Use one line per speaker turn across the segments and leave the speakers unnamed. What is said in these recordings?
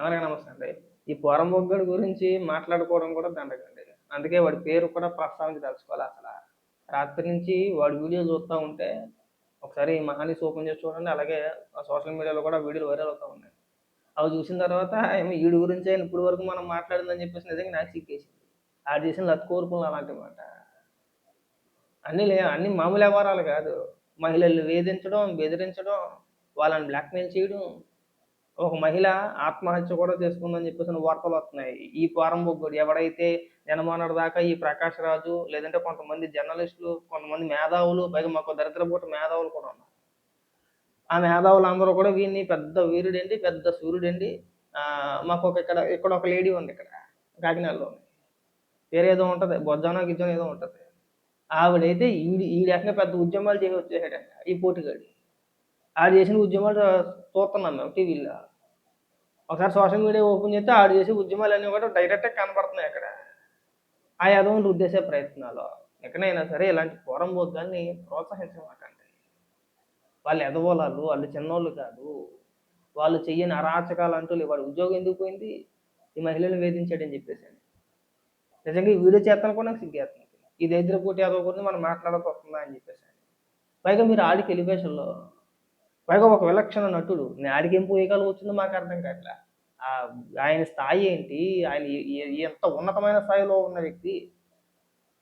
అందరికీ నమస్తే అండి. ఈ పోరంబోగ్గడి గురించి మాట్లాడుకోవడం కూడా దండగండి. అందుకే వాడి పేరు కూడా ప్రస్తావించదలుచుకోలే అసల. రాత్రి నుంచి వాడి వీడియో చూస్తా ఉంటే, ఒకసారి మహానీస్ ఓపెన్ చేసి చూడండి. అలాగే సోషల్ మీడియాలో కూడా వీడియోలు వైరల్ అవుతా ఉన్నాయి. అవి చూసిన తర్వాత ఏమో ఈడి గురించే ఇప్పటి వరకు మనం మాట్లాడిందని చెప్పేసి నిజంగా నాకు సిగ్గేసింది. ఆడు చేసిన లత్కోరుపులు అలాంటివన్నమాట. అన్నీ మామూలు వ్యవహారాలు కాదు. మహిళల్ని వేధించడం, బెదిరించడం, వాళ్ళని బ్లాక్‌మెయిల్ చేయడం. ఒక మహిళ ఆత్మహత్య కూడా చేసుకుందని చెప్పేసని వార్తలొస్తున్నాయి. ఈ పోరంబోగ్గోడు ఎవడైతే నిన్నమొన్నటి దాకా ఈ 'ప్రకాష్ రాజు' లేదంటే కొంతమంది జర్నలిస్టులు, కొంతమంది మేధావులు, పైగా మాకో దరిద్రపుట్ట మేధావులు కూడా ఉన్నారు. ఆ మేధావులందరూ కూడా వీడిని పెద్ద వీరుడండి, పెద్ద శూరుడండి. ఇక్కడ ఒక లేడీ ఉంది ఇక్కడ కాకినాడలోని. పేరేదో ఉంటది. బొజ్జనో, గిజ్జనో ఏదో ఉంటది. ఆవిడైతే ఈడేకంగా పెద్ద ఉద్యమాలు చేసి వచ్చేసాడంట ఈ పోటుగాడు. ఆడు చేసిన ఉద్యమాలు చూస్తున్నాం మేము టీవీలో. ఒకసారి సోషల్ మీడియా ఓపెన్ చేస్తే ఆడు చేసే ఉద్యమాలన్నీ కూడా డైరెక్ట్‌గా కనపడుతున్నాయి అక్కడ. ఆ ఎదవని రుద్దేసే ప్రయత్నాలు. ఎక్కడైనా సరే ఇలాంటి పోరంబోకుల్ని ప్రోత్సహించమాకండి. వాళ్ళు ఎదవోలాళ్ళు, ఆళ్ళు చిన్నోళ్ళు కాదు. వాళ్ళు చెయ్యని అరాచకాలంటూ లేవు. వాడి ఉద్యోగం ఎందుకు పోయింది? ఈ మహిళల్ని వేధించాడని చెప్పేసని. నిజంగా ఈ వీడియో చేత్తనికి కూడా నాకు సిగ్గేత్తంది. ఈ దరిద్రపుట్టు ఎదవ గురించి మనం మాట్లాడాల్సి వస్తుందా అని చెప్పేసని. పైగా మీరు ఆడికి ఎలివేషన్‌లో పైగా ఒక విలక్షణ నటుడు. ఆడికేం పోయేకాలం వచ్చిందో మాకు అర్థం కాట్లా. ఆయన స్థాయి ఏంటి? ఆయన ఎంత ఉన్నతమైన స్థాయిలో ఉన్న వ్యక్తి.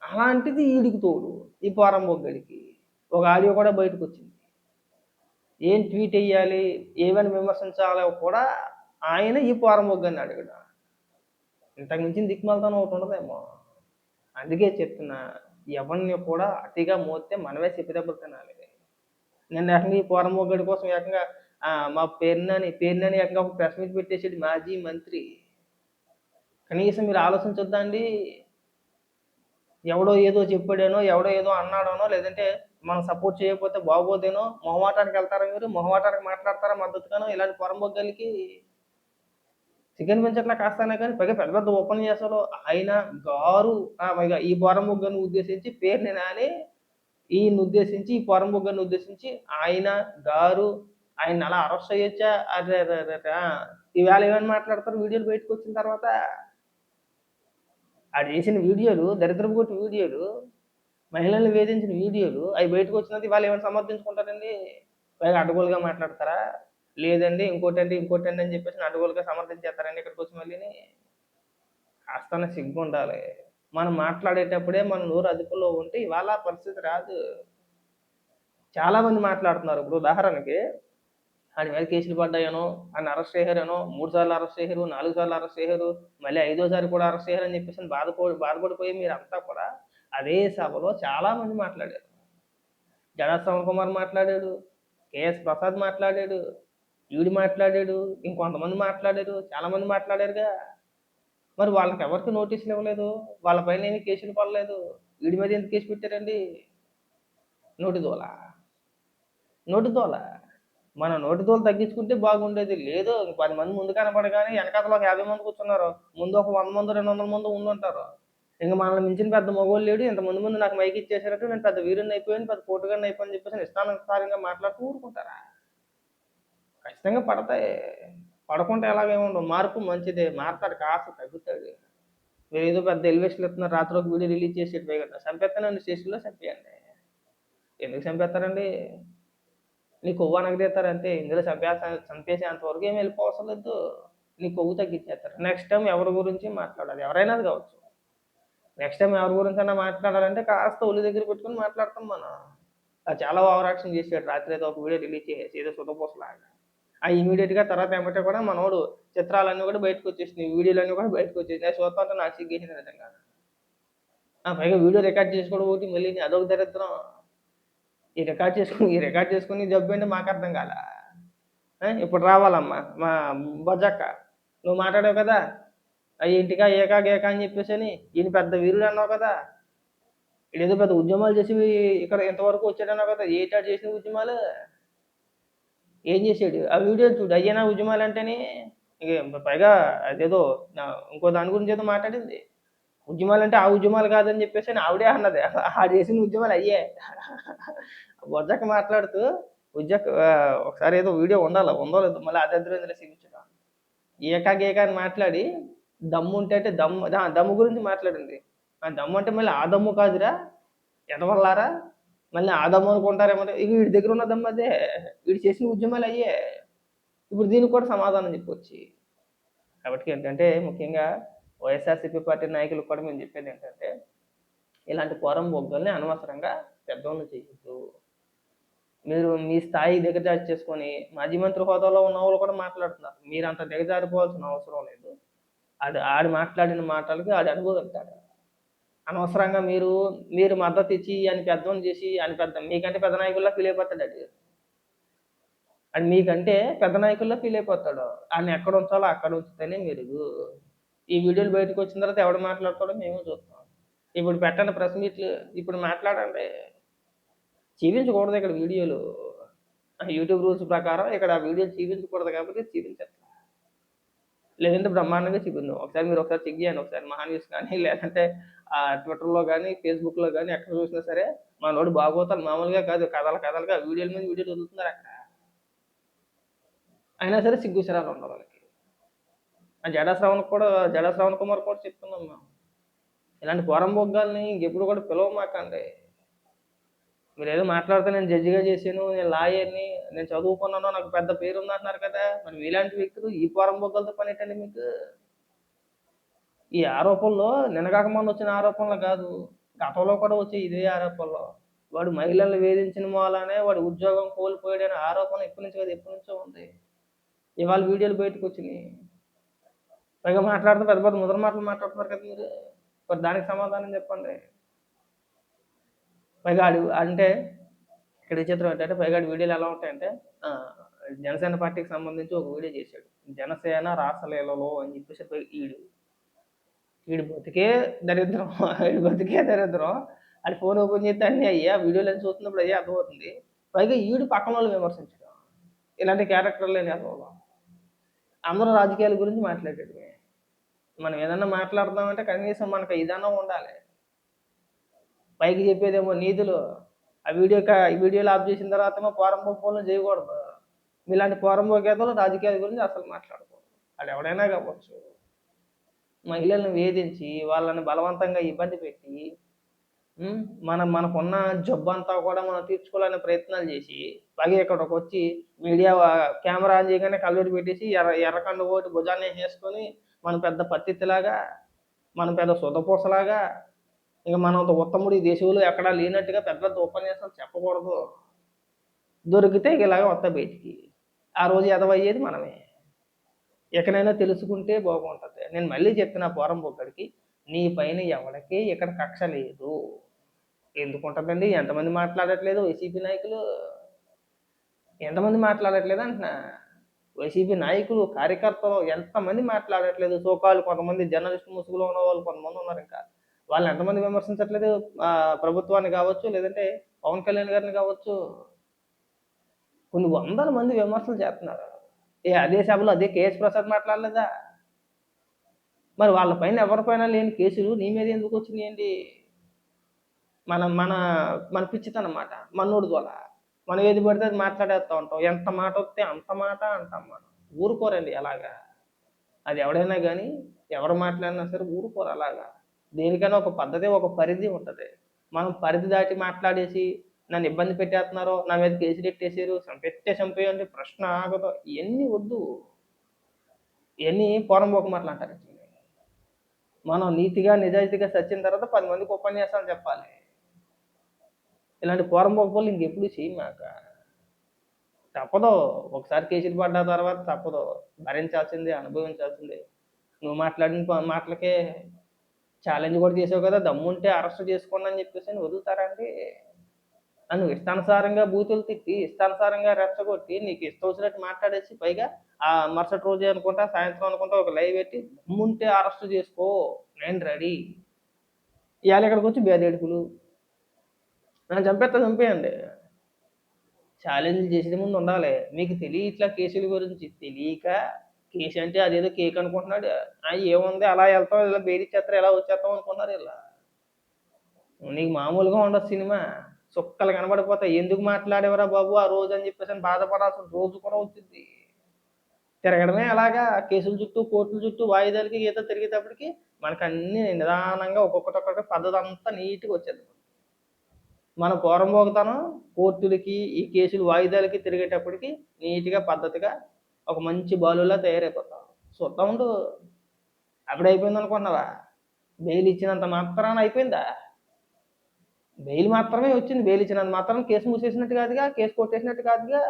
అలాంటిది ఈడికి తోడు. ఈ పోరంబోగ్గడికి. ఒక ఆడియో కూడా బయటకొచ్చింది. ఏం ట్వీట్ ఎయ్యాలి? ఏమని విమర్శించాలో కూడా ఆయన ఈ పోరంబోగ్గాడిని అడగడు. ఇంతకు మించిన దిక్కుమాలితనం ఒకటి ఉండదేమో. అందుకే చెప్తున్నా. ఎవరిని కూడా అతిగా మోస్తే మనమే చెప్పిదెబ్బలు తినాలి. నిన్న ఏకంగా ఈ పోరంబోగ్గడి కోసం ఏకంగా మా పేరునాని ఏకంగా ఒక ప్రెస్ మీట్ పెట్టేసాడు మాజీ మంత్రి. కనీసం మీరు ఆలోచించొద్దా అండి? ఎవడో ఏదో చెప్పాడనో, ఎవడో ఏదో అన్నాడనో, లేదంటే మనం సపోర్ట్ చేయకపోతే బాగోదేనో మొహమాటానికి వెళ్తారా మీరు? మొహమాటానికి మాట్లాడతారా మద్దతుగానో ఇలాంటి పోరంబోగ్గలకి? సిగ్గనిపించట్లా కాస్తైనా కానీ పైగా పెద్ద పెద్ద ఉపన్యాసాలు ఆయన గారు పైగా ఈ పోరంబోగ్గని ఉద్దేశించి పేరుని నాని ఈయన్నుద్దేశించి, ఈ పోరంబోగ్గని ఉద్దేశించి ఆయన, గారు ఆయన్ని అలా అరెస్ట్ చేయొచ్చా? అరెరెరెర! ఈవేళ ఏమని మాట్లాడతారు వీడియోలు బయటకొచ్చిన తర్వాత? ఆడు చేసిన వీడియోలు, దరిద్రపు కొట్టు వీడియోలు, మహిళల్ని వేధించిన వీడియోలు, అవి బయటకొచ్చినంత ఇవాళ ఏమైనా సమర్థించుకుంటారండి? పైగా అడ్డగోలుగా మాట్లాడతారా? లేదండి ఇంకోటండి అని చెప్పేసి అడ్డగోలుగా సమర్థించేత్తారండి ఇక్కడికొచ్చి మళ్ళీని. కాస్తన్నా సిగ్గుండాలి. మనం మాట్లాడేటప్పుడే మన నోరు అదుపులో ఉంటే ఇవాళ ఆ పరిస్థితి రాదు. చాలా మంది మాట్లాడుతున్నారు. ఇప్పుడు ఉదాహరణకి ఆడి మీద కేసులు పడ్డాయనో, ఆడిని అరెస్ట్ చేశారనో, 3 సార్లు అరెస్ట్ చేశారు, 4 సార్లు అరెస్ట్ చేశారు, మళ్ళీ ఐదోసారి కూడా అరెస్ట్ చేశారని చెప్పేసని బాధపడిపోయి మీరంతా కూడా అదే సభలో చాలా మంది మాట్లాడారు. జడా శ్రవణ్ కుమార్ మాట్లాడాడు, కేఎస్ ప్రసాద్ మాట్లాడాడు, ఈడు మాట్లాడాడు, ఇంకొంతమంది మాట్లాడారు, చాలా మంది మాట్లాడారుగా. మరి వాళ్ళకెవరికీ నోటీసులు ఇవ్వలేదు. వాళ్ళ పైన ఏమి కేసులు పడలేదు. ఈడి మీద ఎందుకు కేసు పెట్టారండి? నోటిదూల. నోటిదూల. మన నోటిదూల తగ్గించుకుంటే బాగుండేది. లేదు 10 మంది ముందు కనపడగానే ఎనకాతల ఒక 50 మంది కూర్చున్నారు. ముందు ఒక 100 మందో, 200 మందో ఉండుంటారు. ఇంక మనల్ని మించిన పెద్ద మగోడు లేడు. ఇంతమంది ముందు నాకు మైక్ ఇచ్చేసారంటే నేను పెద్ద వీరుడిని అయిపోయాను, పెద్ద పోటుగాడిని అయిపోయాను అని చెప్పేసి ఇష్టానుసారంగా మాట్లాడుతూ ఊరుకుంటారా? ఖచ్చితంగా పడతాయి. పడకుంటే ఎలాగేముండవు. మార్పు మంచిదే. మారతాడు కాస్త తగ్గుతాడు. మీరేదో పెద్ద ఎలివేషన్‌లు ఇస్తున్నారు. రాత్రి ఒక వీడియో రిలీజ్ చేసేటి పైగా చంపేత్తానండి స్టేషన్‌లో చంపేయండి. ఎందుకు చంపేత్తారండి? నీ కొవ్వు అణగదీత్తారు అంతే. ఇందులో చంపేసేంత వరకు ఏమి వెళ్ళిపోవసరం లేదు. నీ కొవ్వు తగ్గించేత్తారు. నెక్స్ట్ టైమ్ ఎవరి గురించి మాట్లాడాలి. ఎవరైనా అది కావచ్చు. నెక్స్ట్ టైమ్ ఎవరి గురించైనా మాట్లాడాలంటే కాస్త ఒళ్ళు దగ్గర పెట్టుకొని మాట్లాడతాం మనం. చాలా ఓవర్ యాక్షన్ చేసాడు. రాత్రి ఏదో ఒక వీడియో రిలీజ్ చేసేసి ఏదో సుతపూసలాగా. ఇమ్మీడియేట్‌గా తర్వాత ఎమ్మటే కూడా మనోడు చిత్రాలన్నీ కూడా బయటకొచ్చేసినాయి. వీడియోలన్నీ కూడా బయటకొచ్చేసినాయి. అది చూస్తా ఉంటే నాకు సిగ్గేసింది నిజంగా. పైగా వీడియో రికార్డ్ చేసుకోవడం ఒకటి మళ్ళీని అదొక దరిద్రం. ఈ రికార్డ్ చేసుకొని జబ్బేంటో మాకర్థం కాలా. ఇప్పుడు రావాలమ్మా మా బొజ్జక్క. నువ్వు మాట్లాడావు కదా! ఇంటికా ఏకా గేకా అని చెప్పేసని ఈయన పెద్ద వీరుడు అన్నావు కదా! ఈడేదో పెద్ద ఉద్యమాలు చేసి ఇక్కడ ఇంతవరకు వచ్చాడన్నావు కదా! ఏటాడు చేసిన ఉద్యమాలు? ఏం చేసాడు? ఆ వీడియోలు చూడు. అయ్యేనా ఉద్యమాలంటేని? పైగా అదేదో ఇంకో దాని గురించి ఏదో మాట్లాడింది. ఉద్యమాలంటే ఆ ఉద్యమాలు కాదని చెప్పేసని ఆవిడే అన్నది. ఆడు చేసిన ఉద్యమాలు అయ్యే. బొజ్జక్క మాట్లాడుతూ ఒకసారి ఏదో వీడియో ఉండాల. ఉందో లేదో మళ్ళీ అది అర్థమైందిలే చూపించడం. ఏకా గీకా అని మాట్లాడి దమ్ము ఉంటే అంటే దమ్ము గురించి మాట్లాడింది. ఆ దమ్ము అంటే మళ్ళీ ఆ దమ్ము కాదురా ఎదవల్లారా! మళ్ళీ ఆ దమ్ము అనుకుంటారేమో ఇగ వీడి దగ్గర ఉన్న దమ్ము అదే. వీడు చేసిన ఉద్యమాలు అయ్యే. ఇప్పుడు దీనికి కూడా సమాధానం చెప్పొచ్చి. కాబట్టి ఏంటంటే ముఖ్యంగా వైఎస్ఆర్‌సీపీ పార్టీ నాయకులకు కూడా మేము చెప్పేదేంటంటే, ఇలాంటి పోరంబోకుల్ని అనవసరంగా పెద్దోళ్ళని చేయొద్దు. మీరు మీ స్థాయి దిగజార్చి చేసుకొని మాజీ మంత్రి హోదాలో ఉన్నవాళ్ళు కూడా మాట్లాడుతున్నారు. మీరంత దిగజారిపోవాల్సిన అవసరం లేదు. ఆడు మాట్లాడిన మాటలకి ఆడు అనుభవిస్తాడు. అనవసరంగా మీరు మద్దతిచ్చి ఆడిని పెద్దోడిని చేసి ఆడిని మీకంటే పెద్ద నాయకుల్లా ఫీల్ అయిపోతాడు ఆడు. ఆడు మీకంటే పెద్ద నాయకుల్లా ఫీల్ అయిపోతాడు. ఆడిని ఎక్కడ ఉంచాలో అక్కడ ఉంచితేనే మెరుగు. ఈ వీడియోలు బయటకొచ్చిన తర్వాత ఎవడు మాట్లాడతాడో మేము చూస్తాం. ఇప్పుడు పెట్టండి ప్రెస్ మీట్లు. ఇప్పుడు మాట్లాడండి. చూపించకూడదు ఇక్కడ వీడియోలు. యూట్యూబ్ రూల్స్ ప్రకారం ఇక్కడ వీడియోలు చూపించకూడదు కాబట్టి చూపించట్లా. లేదంటే బ్రహ్మాండంగా చూపిందాం. ఒకసారి చెక్ చేయండి ఒకసారి మహా న్యూస్ కానీ లేదంటే ట్విట్టర్‌లో గానీ, ఫేస్‌బుక్‌లో గానీ ఎక్కడ చూసినా సరే మనోడు బాగోతాలు మామూలుగా కాదు కథలుగా వీడియోల మీద వీడియోలు వదులుతున్నారు అక్కడ. అయినా సరే సిగ్గు సిరాలు ఉండవు వాళ్ళకి. ఆ జడా శ్రవణ్ కుమార్ కూడా చెప్తున్నాం మేము. ఇలాంటి పోరంబోగ్గాల్ని ఇంకెప్పుడు కూడా పిలవమాకండి. మీరేదో మాట్లాడితే నేను జడ్జిగా చేశాను, నేను లాయర్‌ని, నేను చదువుకున్నాను, నాకు పెద్ద పేరుంది అంటున్నారు కదా! మరి మీలాంటి వ్యక్తులు ఈ పోరంబోగ్గాలతో పనేంటండి మీకు? ఈ ఆరోపణలు నిన్నగాక మొన్న వచ్చిన ఆరోపణలు కాదు. గతంలో కూడా వచ్చాయి ఇదే ఆరోపణలు. వాడు మహిళలను వేధించిన మూలానే వాడు ఉద్యోగం కోల్పోయాడనే ఆరోపణ ఎప్పటి నుంచి కాదు ఎప్పటినుంచో ఉంది. ఇవాళ వీడియోలు బయటకొచ్చినియి. పైగా మాట్లాడుతూ పెద్ద పెద్ద ముద్ర మాటలు మాట్లాడుతున్నారు కదా మీరు. మరి దానికి సమాధానం చెప్పండి. పైగా అంటే ఇక్కడ విచిత్రం ఏంటంటే పైగా వీడియోలు ఎలా ఉంటాయంటే జనసేన పార్టీకి సంబంధించి ఒక వీడియో చేశాడు. జనసేన రాసలీలలో అని చెప్పేసి వీడి బతికే దరిద్రం. వీడి బతికే దరిద్రం. ఆడు ఫోన్ ఓపెన్ చేస్తే అన్నీ అయ్యే. ఆ వీడియోలన్నీ చూస్తున్నప్పుడు అయ్యే అర్థమవుతుంది. పైగా ఈడు పక్కనోళ్ళని విమర్శించడం. ఇలాంటి క్యారెక్టర్ లేని ఎదవలు. అందరూ రాజకీయాల గురించి మాట్లాడేటమే. మనం ఏదన్నా మాట్లాడుతున్నామంటే కనీసం మనకు ఇదన్నా ఉండాలి. పైకి చెప్పేదేమో నీతులు. ఈ వీడియోలు ఆఫ్ చేసిన తర్వాతేమో పోరంబోకు చేయకూడదు. మీలాంటి పోరంబోకేతలు రాజకీయాల గురించి అసలు మాట్లాడకూడదు. ఆడు ఎవడైనా కావచ్చు. మహిళలను వేధించి వాళ్ళని బలవంతంగా ఇబ్బంది పెట్టి మనకున్న జబ్బంతా కూడా మనం తీర్చుకోవాలనే ప్రయత్నాలు చేసి పైగా ఇక్కడికొచ్చి మీడియా కెమెరా ఆన్ చేయగానే కళ్ళజోడు పెట్టేసి ఎర్రకండు ఒకటి భుజాన్ని వేసేసుకొని మనం పెద్ద పత్తిలాగా మనం పెద్ద సుధపూసలాగా ఇక మనంత ఉత్తముడు ఈ దేశంలో ఎక్కడా లేనట్టుగా పెద్ద పెద్ద ఉపన్యాసాలు చెప్పకూడదు. దొరికితే ఇలాగే వస్తాయి బయటికి. ఆ రోజు ఎదవయ్యేది మనమే. ఎక్కడైనా తెలుసుకుంటే బాగుంటది. నేను మళ్ళీ చెప్తున్నా పోరంబోకుడికి నీ పైన ఎవడికి ఇక్కడ కక్ష లేదు. ఎందుకుంటదండి? ఎంతమంది మాట్లాడట్లేదు వైసీపీ నాయకులు? ఎంతమంది మాట్లాడట్లేదు అంటున్నా. వైసీపీ నాయకులు, కార్యకర్తలు ఎంతమంది మాట్లాడట్లేదు. సోకాలు కొంతమంది జర్నలిస్ట్ ముసుగులో ఉన్నవాళ్ళు కొంతమంది ఉన్నారు ఇంకా. వాళ్ళని ఎంతమంది విమర్శించట్లేదు ప్రభుత్వాన్ని కావచ్చు, లేదంటే పవన్ కళ్యాణ్ గారిని కావచ్చు. కొన్ని వందల మంది విమర్శలు చేస్తున్నారు. అదే సభలో అదే కేఎస్ ప్రసాద్ మాట్లాడలేదా? మరి వాళ్ళ పైన ఎవరిపైన లేని కేసులు నీ మీద ఎందుకు వచ్చినాయండి? మన మన మన పిచ్చితనమాట. మనోడి గోల. మనం ఏది పడితే అది మాట్లాడేస్తా ఉంటాం. ఎంత మాట వస్తే అంత మాట అంటాం మనం. ఊరుకోరండి అలాగా. అది ఎవడైనా గానీ ఎవరు మాట్లాడినా సరే ఊరుకోరు అలాగా. దేనికైనా ఒక పద్ధతి, ఒక పరిధి ఉంటది. మనం పరిధి దాటి మాట్లాడేసి నన్ను ఇబ్బంది పెట్టేస్తున్నారు, నా మీద కేసులెట్టేసారు, చంపేయండి ప్రశ్న ఆగదు. ఇయన్నీ వద్దు. ఇయన్నీ పోరంబోకు మాటలంటారు. మనం నీతిగా, నిజాయితీగా సచ్చిన తర్వాత 10 మందికి ఉపన్యాసాలు చెప్పాలి. ఇలాంటి పోరంబోకు పనులు ఇంకెప్పుడు చేయమాక. తప్పదు. ఒకసారి కేసులు పడ్డ తర్వాత తప్పదు. భరించాల్సిందే, అనుభవించాల్సిందే. నువ్వు మాట్లాడిన మాటలకే ఛాలెంజ్ కూడా చేసావు కదా! దమ్ముంటే అరెస్ట్ చేసుకోండి అని చెప్పేసని వదులుతారా అండి? నువ్వు ఇష్టానుసారంగా బూతులు తిట్టి, ఇష్టానుసారంగా రెచ్చగొట్టి, నీకు ఇష్టం వచ్చినట్టు మాట్లాడేసి పైగా మరుసటి రోజే అనుకుంటా, సాయంత్రం అనుకుంటా ఒక లైవ్ పెట్టి దమ్ముంటే అరెస్ట్ చేసుకో నేను రెడీ. ఇవాళ ఇక్కడికొచ్చి బేదేడుపులు. నన్ను చంపేయండి. ఛాలెంజ్‌లు చేసే ముందు ఉండాలి. మీకు తెలియట్లా కేసుల గురించి. తెలియక కేసు అంటే అదేదో కేక్ అనుకుంటున్నాడు. ఏముంది అలా ఎళ్తాం, ఇలా బెయిలిచ్చేస్తారు, ఇలా వచ్చేస్తాం అనుకున్నారు ఈళ్ళు. నీకు మామూలుగా ఉండదు సినిమా. చుక్కలు కనబడిపోతాయి. ఎందుకు మాట్లాడావురా బాబు ఆ రోజు అని చెప్పేసని బాధపడాల్సిన రోజు కూడా వచ్చిద్ది. తిరగడమే అలాగా కేసుల చుట్టూ, కోర్టుల చుట్టూ, వాయిదాలకి, గీత తిరిగేటప్పటికి మనకన్నీ నిదానంగా ఒక్కొక్కటి పద్ధతంతా నీట్‌గా వచ్చేది. మన పోరంబోకుతనం కోర్టులకి, ఈ కేసులు వాయిదాలకి తిరిగేటప్పటికి నీట్‌గా, పద్ధతిగా ఒక మంచి బాలులా తయారైపోతాం. చూస్తా ఉండు. అప్పుడే అయిపోయిందనుకుంటున్నావా? బెయిల్ ఇచ్చినంత మాత్రాన అయిపోయిందా? బెయిల్ మాత్రమే వచ్చింది. బెయిల్ ఇచ్చినంత మాత్రాన కేసు మూసేసినట్టు కాదుగా, కేసు కొట్టేసినట్టు కాదుగా.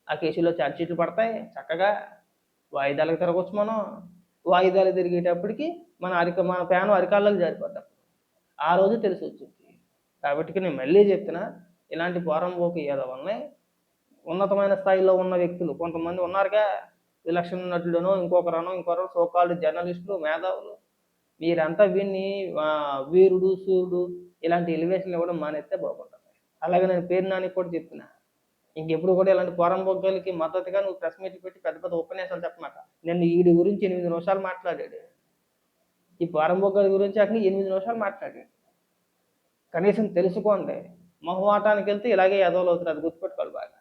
ఆ కేసులో ఛార్జ్ షీట్లు పడతాయి చక్కగా. వాయిదాలకు తిరగొచ్చు మనం. వాయిదాలు తిరిగేటప్పటికి మన ప్యాను అరికాళ్ళకి జారిపోద్ది. ఆ రోజు తెలిసొచ్చింది. కాబట్టి నేను మళ్ళీ చెప్తున్నా, ఇలాంటి పోరంబోకు ఎదవల్ని ఉన్నతమైన స్థాయిలో ఉన్న వ్యక్తులు కొంతమంది ఉన్నారుగా, విలక్షణ నటుడనో, ఇంకొకరనో సో కాల్డ్ జర్నలిస్టులు, మేధావులు, మీరంతా వీడిని వీరుడు, సూర్యుడు ఇలాంటి ఎలివేషన్లు ఇవ్వడం మానేస్తే బాగుంటుంది. అలాగే నేను పేరు నానికి కూడా చెప్తున్నా, ఇంకెప్పుడు కూడా ఇలాంటి పోరంబోకులకి మద్దతుగా నువ్వు ప్రెస్ మీట్లు పెట్టి పెద్ద పెద్ద ఉపన్యాసాలు చెప్పమాక. నిన్న ఈడి గురించి 8 నిమిషాలు మాట్లాడాడు. ఈ పోరంబోకుల గురించి అక్కడ 8 నిమిషాలు మాట్లాడాడు. కనీసం తెలుసుకోండి. మొహమాటానికి వెళ్తే ఇలాగే ఎదవలు అవుతారు. అది గుర్తుపెట్టుకోవాలి బాగా.